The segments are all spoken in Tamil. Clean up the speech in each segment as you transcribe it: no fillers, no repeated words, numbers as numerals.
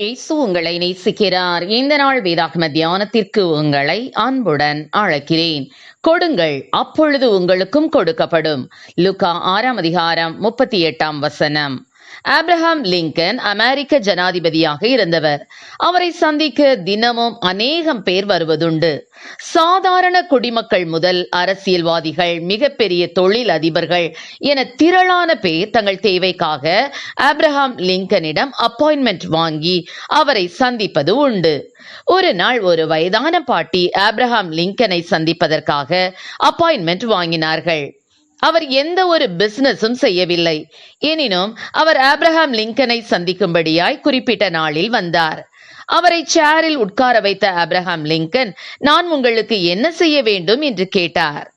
இயேசு உங்களை நேசிக்கிறார். இந்த நாள் வேதாகம தியானத்திற்கு உங்களை அன்புடன் அழைக்கிறேன். கொடுங்கள், அப்பொழுது உங்களுக்கும் கொடுக்கப்படும். லூக்கா 6:38. ஆப்ரஹாம் லிங்கன் அமெரிக்க ஜனாதிபதியாக இருந்தவர். அவரை சந்திக்க தினமும் அநேகம் பேர் வருவதுண்டு. சாதாரண குடிமக்கள் முதல் அரசியல்வாதிகள், மிகப்பெரிய தொழில் அதிபர்கள் என திரளான பேர் தங்கள் தேவைக்காக ஆப்ரஹாம் லிங்கனிடம் அப்பாயின்மெண்ட் வாங்கி அவரை சந்திப்பது உண்டு. ஒரு நாள் ஒரு வயதான பாட்டி ஆப்ரஹாம் லிங்கனை சந்திப்பதற்காக அப்பாயின்மெண்ட் வாங்கினார்கள். அவர் எந்த ஒரு பிசினஸும் செய்யவில்லை. எனினும் அவர் ஆப்ரஹாம் லிங்கனை சந்திக்கும்படியாய் குறிப்பிட்ட நாளில் வந்தார். அவரை சேரில் உட்கார வைத்த ஆப்ரஹாம் லிங்கன், நான் உங்களுக்கு என்ன செய்ய வேண்டும் என்று கேட்டார்.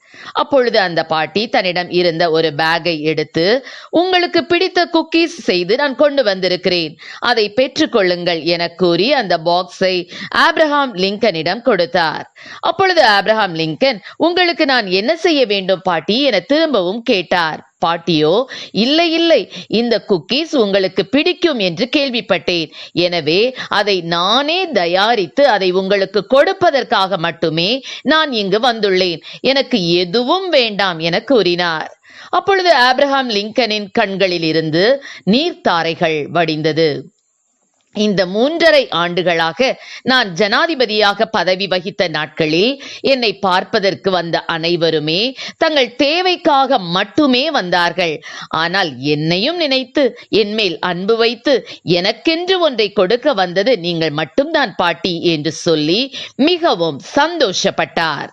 அப்பொழுது அந்த பாட்டி தன்னிடம் இருந்த ஒரு பேக்கை எடுத்து, உங்களுக்கு பிடித்த குக்கீஸ் செய்து நான் கொண்டு வந்திருக்கிறேன், அதை பெற்றுக்கொள்ளுங்கள் என கூறி அந்த பாக்ஸை ஆப்ரஹாம் லிங்கனிடம் கொடுத்தார். அப்பொழுது ஆப்ரஹாம் லிங்கன், உங்களுக்கு நான் என்ன செய்ய வேண்டும் பாட்டி என திரும்பவும் கேட்டார். பாட்டியோ, இல்லை இல்லை, இந்த குக்கீஸ் உங்களுக்கு பிடிக்கும் என்று கேள்விப்பட்டேன், எனவே அதை நானே தயாரித்து அதை உங்களுக்கு கொடுப்பதற்காக மட்டுமே நான் இங்கு வந்துள்ளேன், எனக்கு எதுவும் வேண்டாம் என கூறினார். அப்பொழுது ஆப்ரஹாம் லிங்கனின் கண்களில் இருந்து நீர்த்தாரைகள் வடிந்தது. இந்த 3.5 ஆண்டுகளாக நான் ஜனாதிபதியாக பதவி வகித்த நாட்களில் என்னை பார்ப்பதற்கு வந்த அனைவருமே தங்கள் தேவைக்காக மட்டுமே வந்தார்கள். ஆனால் என்னையும் நினைத்து என் மேல் அன்பு வைத்து எனக்கென்று ஒன்றை கொடுக்க வந்தது நீங்கள் மட்டும்தான் பாட்டி என்று சொல்லி மிகவும் சந்தோஷப்பட்டார்.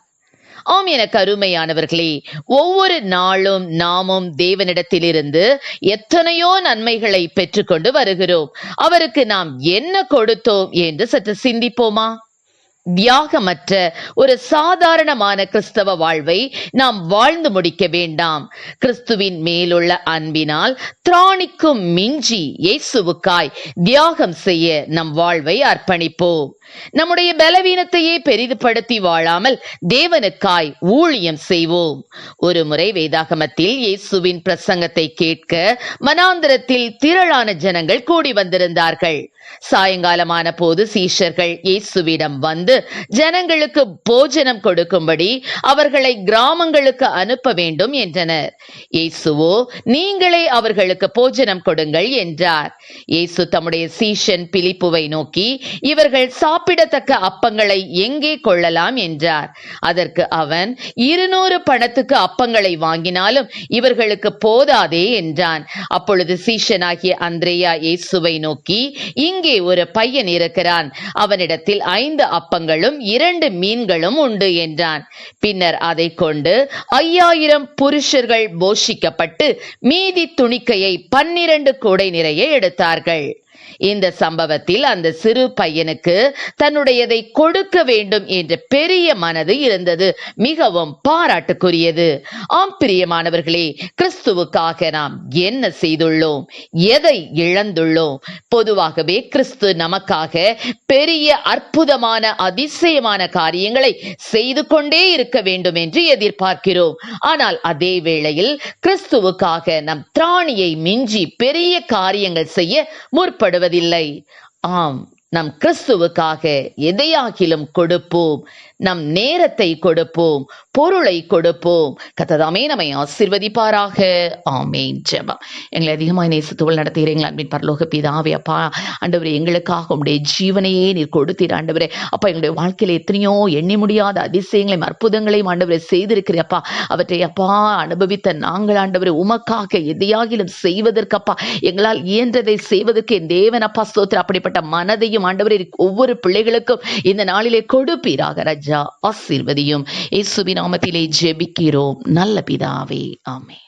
ஆம், எனக்கு அருமையானவர்களே, ஒவ்வொரு நாளும் நாமும் தேவனிடத்திலிருந்து எத்தனையோ நன்மைகளை பெற்றுக்கொண்டு வருகிறோம். அவருக்கு நாம் என்ன கொடுத்தோம் என்று சற்று சிந்திப்போமா? தியாகமற்ற ஒரு சாதாரணமான கிறிஸ்தவ வாழ்வை நாம் வாழ்ந்து முடிக்க வேண்டாம். கிறிஸ்துவின் மேலுள்ள அன்பினால் திராணிக்கும் மிஞ்சி இயேசுவுக்காய் தியாகம் செய்ய நம் வாழ்வை அர்ப்பணிப்போம். நம்முடைய பலவீனத்தையே பெரிதுபடுத்தி வாழாமல் தேவனுக்காய் ஊழியம் செய்வோம். ஒரு முறை வேதாகமத்தில் இயேசுவின் பிரசங்கத்தை கேட்க வனாந்திரத்தில் திரளான ஜனங்கள் கூடி வந்திருந்தார்கள். சாயங்காலமான போது சீஷர்கள் இயேசுவிடம் வந்து ஜனங்களுக்கு போஜனம் கொடுக்கும்படி அவர்களை கிராமங்களுக்கு அனுப்ப வேண்டும் என்றனர். இயேசுவோ, நீங்களே அவர்களுக்கு போஜனம் கொடுங்கள் என்றார். இயேசு தம்முடைய சீஷன் பிலிப்புவை நோக்கி, இவர்கள் சாப்பிடத்தக்க அப்பங்களை எங்கே கொள்ளலாம் என்றார். அதற்கு அவன், 200 பணத்துக்கு அப்பங்களை வாங்கினாலும் இவர்களுக்கு போதாதே என்றான். அப்பொழுது சீஷனாகிய அந்திரேயா இயேசுவை நோக்கி, இங்கே ஒரு பையன் இருக்கிறான், அவனிடத்தில் 5 அப்பங்களும் 2 மீன்களும் உண்டு என்றான். பின்னர் அதை கொண்டு 5000 புருஷர்கள் போஷிக்கப்பட்டு மீதி துணிக்கையை 12 கூடை நிறைய எடுத்தார்கள். இந்த சம்பவத்தில் அந்த சிறு பையனுக்கு தன்னுடையதை கொடுக்க வேண்டும் என்ற பெரிய மனது இருந்தது. மிகவும் பாராட்டுக்குரியது. ஆம் பிரியமானவர்களே, கிறிஸ்துவுக்காக நாம் என்ன செய்துள்ளோம், எதை இழந்துள்ளோம்? பொதுவாகவே கிறிஸ்து நமக்காக பெரிய அற்புதமான அதிசயமான காரியங்களை செய்து கொண்டே இருக்க வேண்டும் என்று எதிர்பார்க்கிறோம். ஆனால் அதே வேளையில் கிறிஸ்துவுக்காக நம் திராணியை மிஞ்சி பெரிய காரியங்கள் செய்ய முற்படுவதில்லை. ஆம், நம் கிறிஸ்துவுக்காக எதையாகிலும் கொடுப்போம். நம் நேரத்தை கொடுப்போம், பொருளை கொடுப்போம். கர்த்தர் நம்மை ஆசீர்வதிப்பாராக. ஆமென். ஜெபம். எங்களை அதிகமாக நேசித்து நடத்துகிறீங்களா அன்பின் பரலோக பிதாவே, அப்பா ஆண்டவரே, எங்களுக்காக உங்களுடைய ஜீவனையே நீர் கொடுத்தீர் ஆண்டவரே. அப்பா, எங்களுடைய வாழ்க்கையில எத்தனையோ எண்ணி முடியாத அதிசயங்களையும் அற்புதங்களையும் ஆண்டவரை செய்திருக்கிறேன் அப்பா. அவற்றை அப்பா அனுபவித்த நாங்கள் ஆண்டவரே உமக்காக எதையாகிலும் செய்வதற்கு அப்பா எங்களால் இயன்றதை செய்வதற்கு என் தேவன் அப்பா ஸ்தோத்திரம். அப்படிப்பட்ட மனதையும் ஆண்டவரே ஒவ்வொரு பிள்ளைகளுக்கும் இந்த நாளிலே கொடுப்பீராக. ராஜா ஆசீர்வதியும். இயேசுவின் நாமத்திலே ஜெபிக்கிறோம் நல்ல பிதாவே. ஆமென்.